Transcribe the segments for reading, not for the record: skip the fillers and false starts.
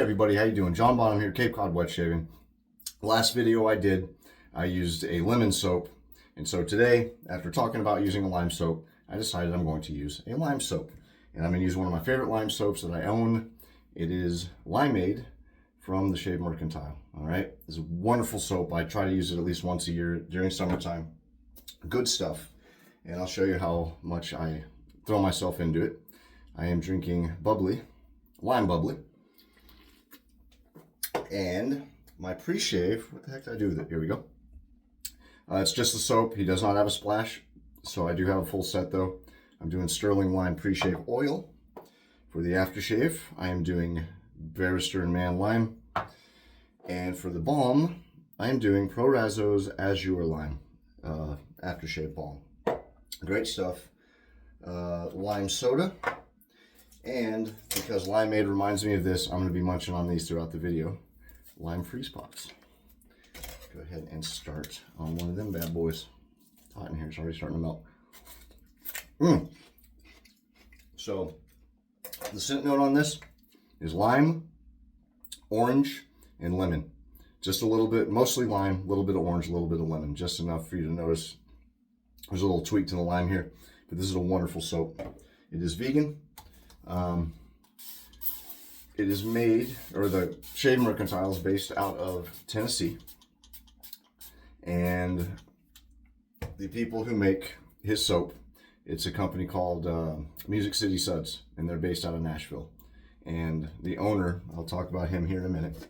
everybody, how you doing? John Bonham here, Cape Cod Wet Shaving. Last video I did, I used a lemon soap, and so today, after talking about using a lime soap, I decided I'm going to use a lime soap. And I'm going to use one of my favorite lime soaps that I own. It is Limade from the Shave Mercantile. All right, it's a wonderful soap. I try to use it at least once a year during summertime. Good stuff, and I'll show you how much I throw myself into it. I am drinking bubbly, lime bubbly. And my pre-shave, what the heck did I do with it? Here we go. It's just the soap. He does not have a splash, so I do have a full set though. I'm doing sterling lime pre-shave oil. For the aftershave, I am doing Barrister and Man lime. And for the balm, I am doing Pro Razzo's Azure lime aftershave balm. Great stuff. Lime soda. And because Limeade reminds me of this, I'm going to be munching on these throughout the video. Lime freeze pops. Go ahead and start on one of them bad boys. It's hot in here, it's already starting to melt. So the scent note on this is lime, orange, and lemon. Just a little bit, mostly lime, a little bit of orange, a little bit of lemon. Just enough for you to notice there's a little tweak to the lime here. But this is a wonderful soap. It is vegan. It is made, or the Shave Mercantile is based out of Tennessee. And the people who make his soap, it's a company called Music City Suds, and they're based out of Nashville. And the owner, I'll talk about him here in a minute,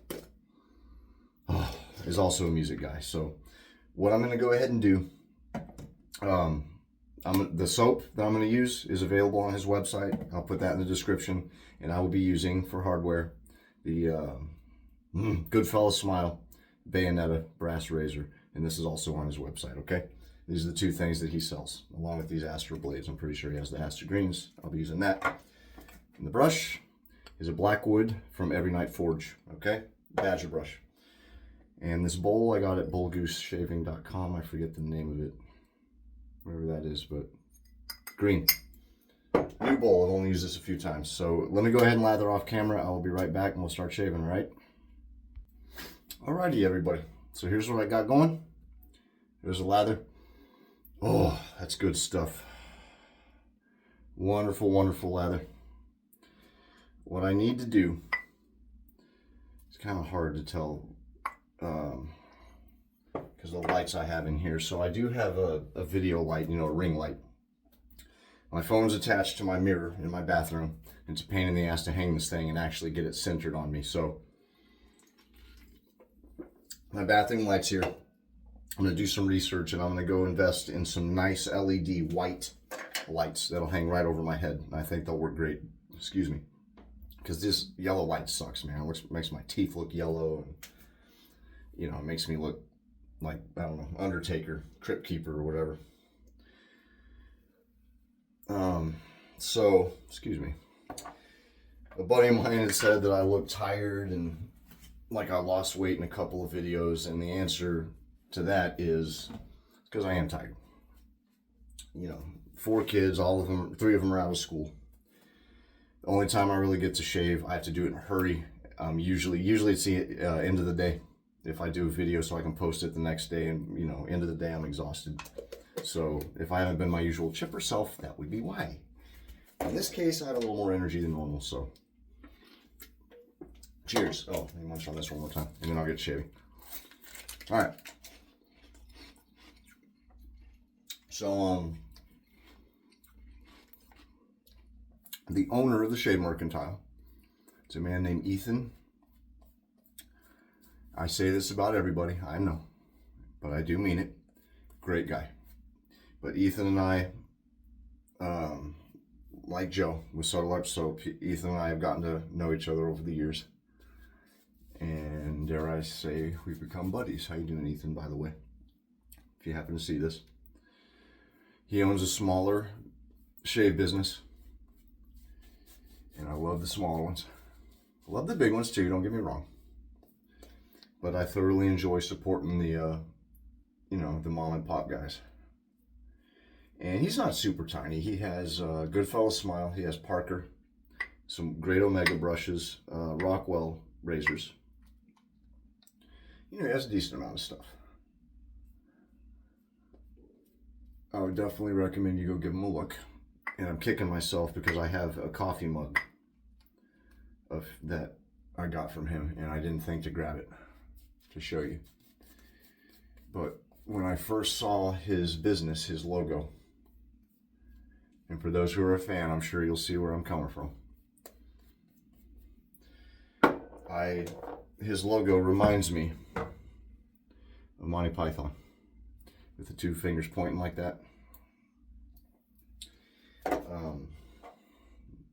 is also a music guy. So what I'm going to go ahead and do, the soap that I'm going to use is available on his website. I'll put that in the description. And I will be using, for hardware, the Goodfellas Smile Bayonetta brass razor. And this is also on his website, okay? These are the two things that he sells, along with these Astro blades. I'm pretty sure he has the Astro Greens. I'll be using that. And the brush is a Blackwood from Every Night Forge, okay? Badger brush. And this bowl I got at bullgooseshaving.com. I forget the name of it, whatever that is, but green. New bowl. I've only used this a few times. So let me go ahead and lather off camera. I will be right back and we'll start shaving, all right? Alrighty, everybody. So here's what I got going. Here's a lather. Oh, that's good stuff. Wonderful, wonderful lather. What I need to do, it's kind of hard to tell because of the lights I have in here. So I do have a video light, you know, a ring light. My phone's attached to my mirror in my bathroom. It's a pain in the ass to hang this thing and actually get it centered on me. So my bathroom light's here. I'm going to do some research and I'm going to go invest in some nice LED white lights that'll hang right over my head. And I think they'll work great. Excuse me. Because this yellow light sucks, man. It makes my teeth look yellow. And, you know, it makes me look like, I don't know, Undertaker, Crypt Keeper or whatever. So, excuse me. A buddy of mine had said that I look tired and like I lost weight in a couple of videos, and the answer to that is because I am tired. You know, 4 kids, 3 of them are out of school. The only time I really get to shave, I have to do it in a hurry. Usually it's the end of the day if I do a video so I can post it the next day, and you know, end of the day I'm exhausted. So if I haven't been my usual chipper self, that would be why. In this case, I had a little more energy than normal, so cheers. Oh, let me munch on this one more time, and then I'll get shaving. All right. So, the owner of the Shave Mercantile, it's a man named Ethan. I say this about everybody, I know, but I do mean it. Great guy. But Ethan and I, like Joe with Subtle Arch Soap, Ethan and I have gotten to know each other over the years. And dare I say, we've become buddies. How you doing, Ethan, by the way? If you happen to see this. He owns a smaller shave business. And I love the smaller ones. I love the big ones too, don't get me wrong. But I thoroughly enjoy supporting the, you know, the mom and pop guys. And he's not super tiny. He has Goodfellas Smile. He has Parker, some great Omega brushes, Rockwell razors. You know, he has a decent amount of stuff. I would definitely recommend you go give him a look. And I'm kicking myself because I have a coffee mug that I got from him, and I didn't think to grab it to show you. But when I first saw his business, his logo, and for those who are a fan, I'm sure you'll see where I'm coming from. His logo reminds me of Monty Python with the two fingers pointing like that.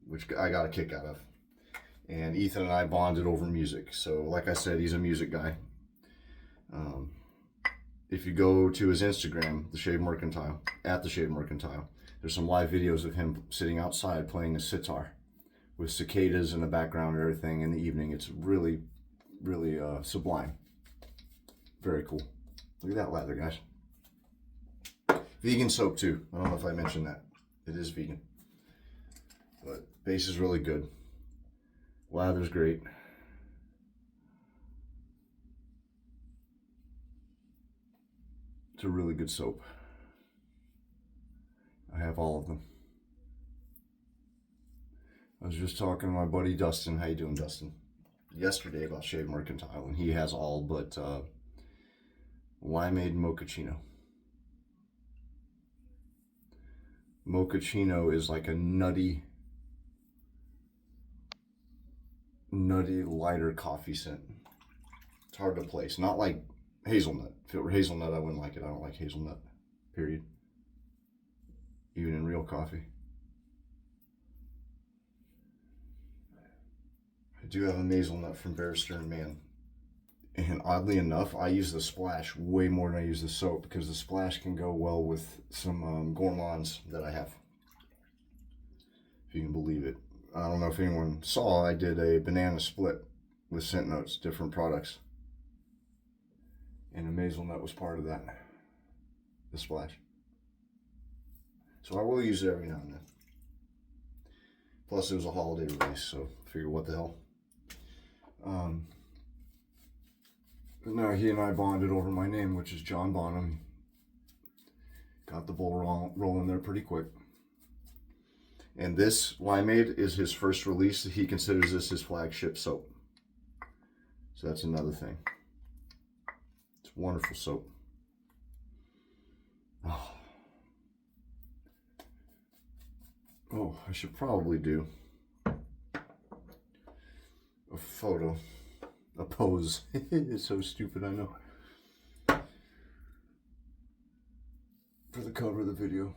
Which I got a kick out of. And Ethan and I bonded over music. So like I said, he's a music guy. If you go to his Instagram, the Shave Mercantile, at the Shave Mercantile, there's some live videos of him sitting outside playing a sitar with cicadas in the background and everything in the evening. It's really, really sublime. Very cool. Look at that lather, guys. Vegan soap too. I don't know if I mentioned that. It is vegan. But base is really good. Lather's great. It's a really good soap. I have all of them. I was just talking to my buddy Dustin. How you doing, Dustin? Yesterday about Shave Mercantile, and he has all but Limeade Mochaccino. Mochaccino is like a nutty lighter coffee scent. It's hard to place. Not like hazelnut. If it were hazelnut, I wouldn't like it. I don't like hazelnut, period. Even in real coffee. I do have a hazelnut from Bear Stearns, man. And oddly enough, I use the splash way more than I use the soap because the splash can go well with some gourmands that I have. If you can believe it. I don't know if anyone saw, I did a banana split with scent notes, different products. And a hazelnut was part of that, the splash. So I will use it every now and then. Plus it was a holiday release, so I figured what the hell. But no, he and I bonded over my name, which is John Bonham. Got the ball rolling there pretty quick. And this Limeade is his first release. He considers this his flagship soap. So that's another thing. It's wonderful soap. Oh, I should probably do a photo, a pose. It's so stupid, I know. For the cover of the video.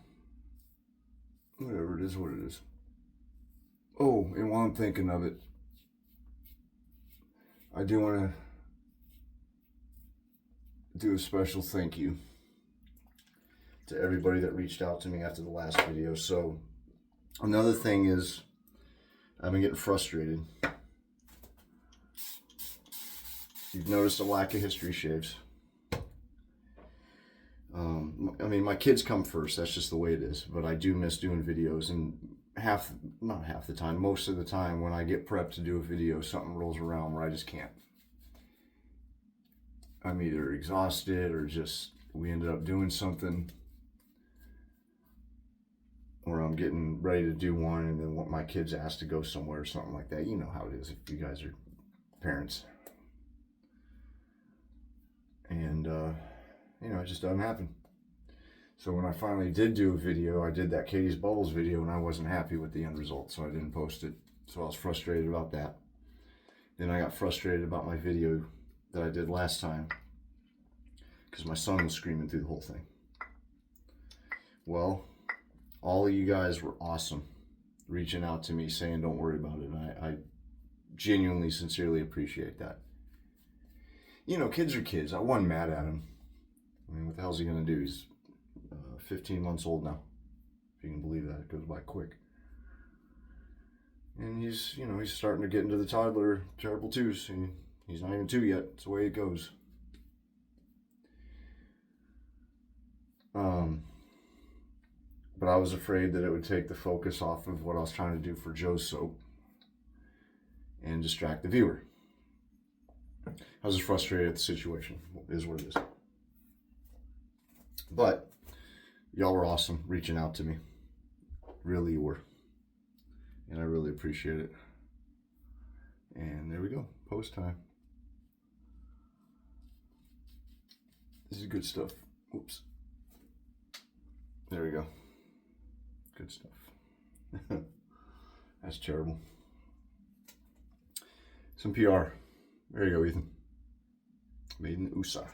Whatever it is, what it is. Oh, and while I'm thinking of it, I do want to do a special thank you to everybody that reached out to me after the last video. So another thing is I've been getting frustrated. You've noticed a lack of history shaves. I mean, my kids come first. That's just the way it is. But I do miss doing videos, and not half the time, most of the time when I get prepped to do a video, something rolls around where I just can't. I'm either exhausted or just we ended up doing something, or I'm getting ready to do one and then my kids asked to go somewhere or something like that. You know how it is if you guys are parents. And, you know, it just doesn't happen. So when I finally did do a video, I did that Katie's Bubbles video and I wasn't happy with the end result, so I didn't post it. So I was frustrated about that. Then I got frustrated about my video that I did last time because my son was screaming through the whole thing. Well, all of you guys were awesome reaching out to me saying don't worry about it. And I genuinely, sincerely appreciate that. You know, kids are kids. I wasn't mad at him. I mean, what the hell's he going to do? He's 15 months old now. If you can believe that. It goes by quick. And he's, you know, he's starting to get into the toddler terrible twos. And he's not even 2 yet. It's the way it goes. But I was afraid that it would take the focus off of what I was trying to do for Joe's soap and distract the viewer. I was just frustrated at the situation. It is what it is. But y'all were awesome reaching out to me. Really you were. And I really appreciate it. And there we go. Post time. This is good stuff. Oops. There we go. Good stuff. That's terrible. Some PR. There you go, Ethan. Made in USA.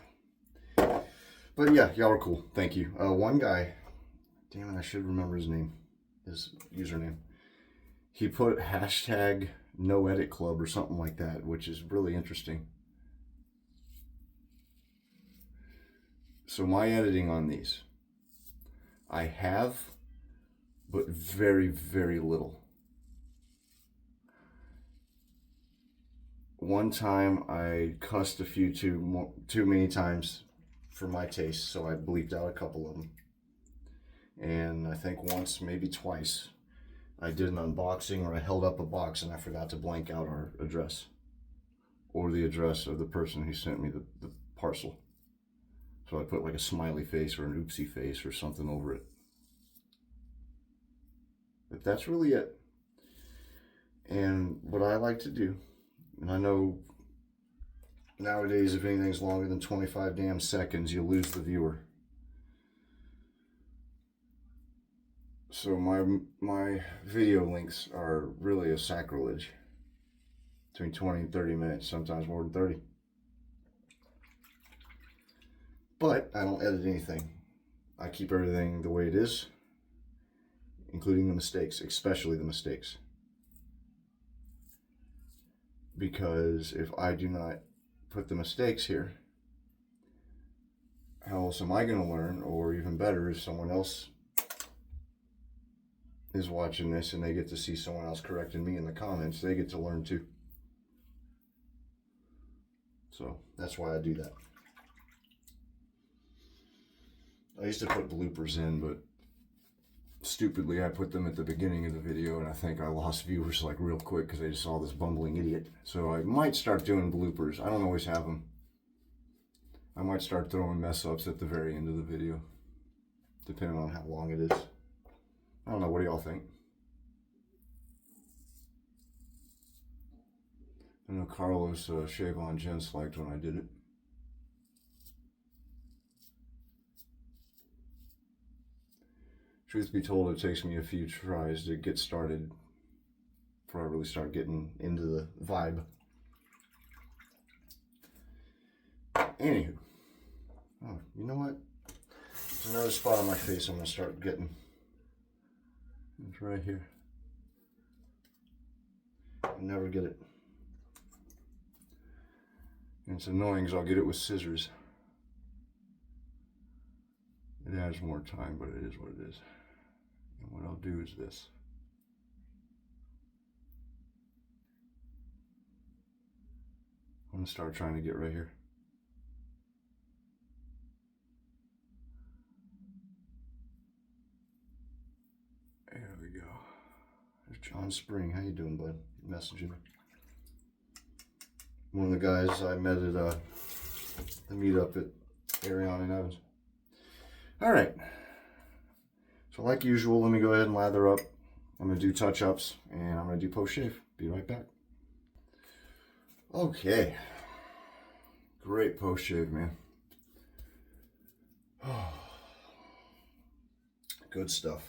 But yeah, y'all were cool. Thank you. One guy, damn it, I should remember his name, his username. He put hashtag no edit club or something like that, which is really interesting. So my editing on these, I have, but very, very little. One time I cussed a few too many times for my taste, so I bleeped out a couple of them. And I think once, maybe twice, I did an unboxing or I held up a box and I forgot to blank out our address or the address of the person who sent me the parcel. So I put like a smiley face or an oopsie face or something over it. But that's really it. And what I like to do, and I know nowadays if anything's longer than 25 damn seconds, you lose the viewer. So my video links are really a sacrilege. Between 20 and 30 minutes, sometimes more than 30. But I don't edit anything. I keep everything the way it is, including the mistakes, especially the mistakes. Because if I do not put the mistakes here, how else am I going to learn? Or even better, if someone else is watching this and they get to see someone else correcting me in the comments, they get to learn too. So that's why I do that. I used to put bloopers in, but stupidly I put them at the beginning of the video, and I think I lost viewers like real quick because they just saw this bumbling idiot. So I might start doing bloopers. I don't always have them. I might start throwing mess ups at the very end of the video, depending on how long it is. I don't know, what do y'all think? I know Carlos Shave on Gents liked when I did it. Truth be told, it takes me a few tries to get started before I really start getting into the vibe. Anywho, oh, you know what? There's another spot on my face I'm gonna start getting. It's right here. I never get it. And it's annoying because I'll get it with scissors. It adds more time, but it is what it is. And what I'll do is this. I'm gonna start trying to get right here. There we go. There's John Spring. How you doing, bud? Messaging me. One of the guys I met at the meetup at Arion and Evans. All right. So like usual, let me go ahead and lather up. I'm gonna do touch-ups and I'm gonna do post-shave. Be right back. Okay. Great post-shave, man. Good stuff.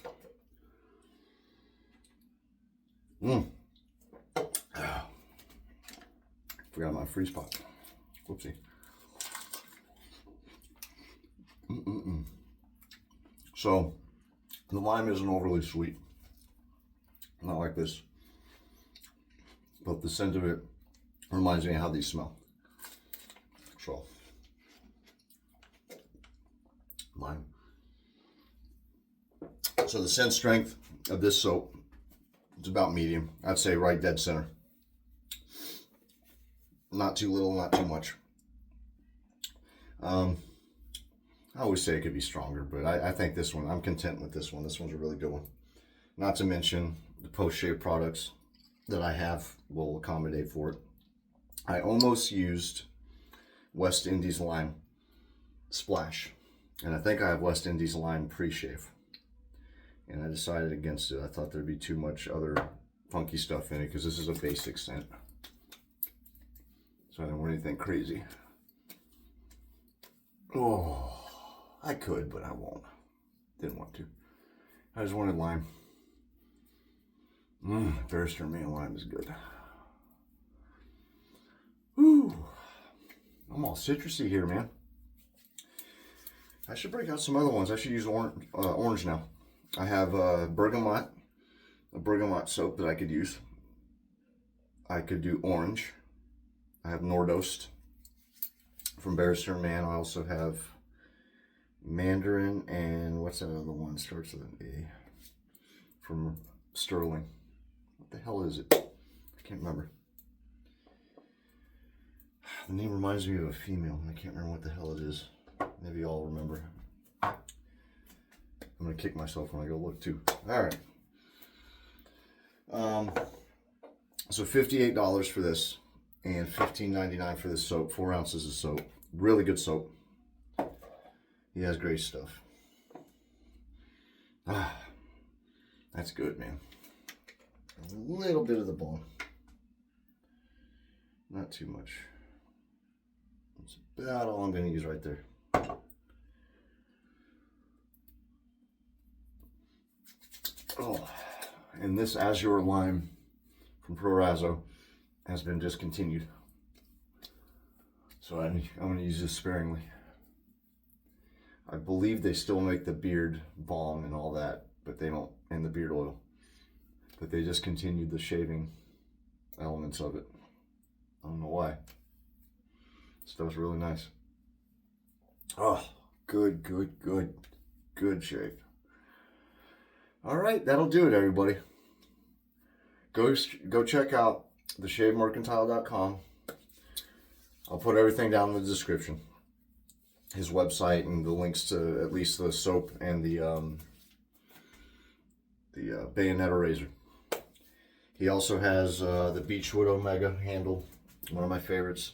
Forgot my freeze pot. Whoopsie. So, the lime isn't overly sweet. Not like this. But the scent of it reminds me of how these smell. So, lime. So the scent strength of this soap, it's about medium. I'd say right dead center. Not too little, not too much. I always say it could be stronger, but I think this one, I'm content with this one. This one's a really good one. Not to mention the post-shave products that I have will accommodate for it. I almost used West Indies Lime Splash. And I think I have West Indies Lime Pre-Shave. And I decided against it. I thought there'd be too much other funky stuff in it because this is a basic scent. So I didn't want anything crazy. Oh, I could, but I won't. Didn't want to. I just wanted lime. Barrister Man lime is good. Woo! I'm all citrusy here, man. I should break out some other ones. I should use orange now. I have a bergamot soap that I could use. I could do orange. I have Nordost from Barrister Man. I also have Mandarin and what's that other one? Starts with an A. From Sterling. What the hell is it? I can't remember. The name reminds me of a female. I can't remember what the hell it is. Maybe y'all remember. I'm gonna kick myself when I go look too. All right. So $58 for this, and $15.99 for this soap. 4 ounces of soap. Really good soap. He has great stuff. That's good, man. A little bit of the balm. Not too much. That's about all I'm going to use right there. Oh, and this Azure Lime from Prorazo has been discontinued. So I'm going to use this sparingly. I believe they still make the beard balm and all that, but they don't, and the beard oil. But they discontinued the shaving elements of it. I don't know why. Stuff's really nice. Oh, good shave. All right, that'll do it, everybody. Go check out the shavemercantile.com. I'll put everything down in the description. His website and the links to at least the soap and the Bayonetta razor. He also has the Beechwood Omega handle, one of my favorites.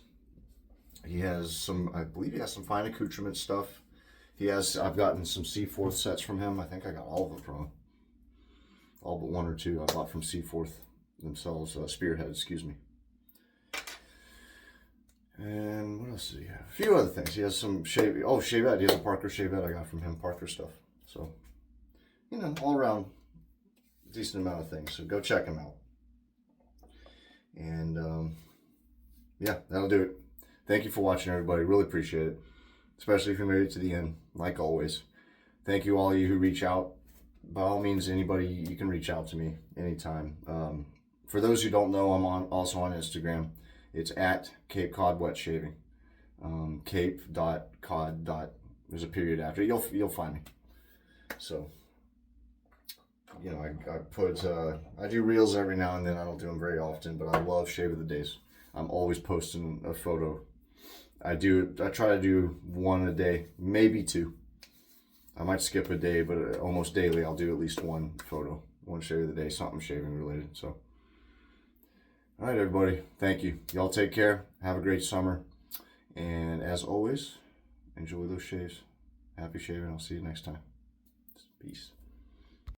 He has some, I believe he has some fine accoutrement stuff. I've gotten some Seaforth sets from him. I think I got all of them from him. All but 1 or 2 I bought from Seaforth themselves, Spearhead, excuse me. And what else does he have? A few other things. He has some Shavette. He has a Parker Shavette I got from him, Parker stuff. So, you know, all around decent amount of things. So go check him out. And yeah, that'll do it. Thank you for watching, everybody. Really appreciate it. Especially if you made it to the end, like always. Thank you all of you who reach out. By all means, anybody, you can reach out to me anytime. For those who don't know, I'm also on Instagram. It's at Cape Cod Wet Shaving. Cape.cod. There's a period after. You'll find me. So, you know, I put I do reels every now and then. I don't do them very often, but I love Shave of the Days. I'm always posting a photo. I try to do 1 a day, maybe 2. I might skip a day, but almost daily I'll do at least 1 photo, 1 shave of the day, something shaving related. So, all right, everybody, thank you. Y'all take care. Have a great summer, and as always, enjoy those shaves. Happy shaving. I'll see you next time. Peace.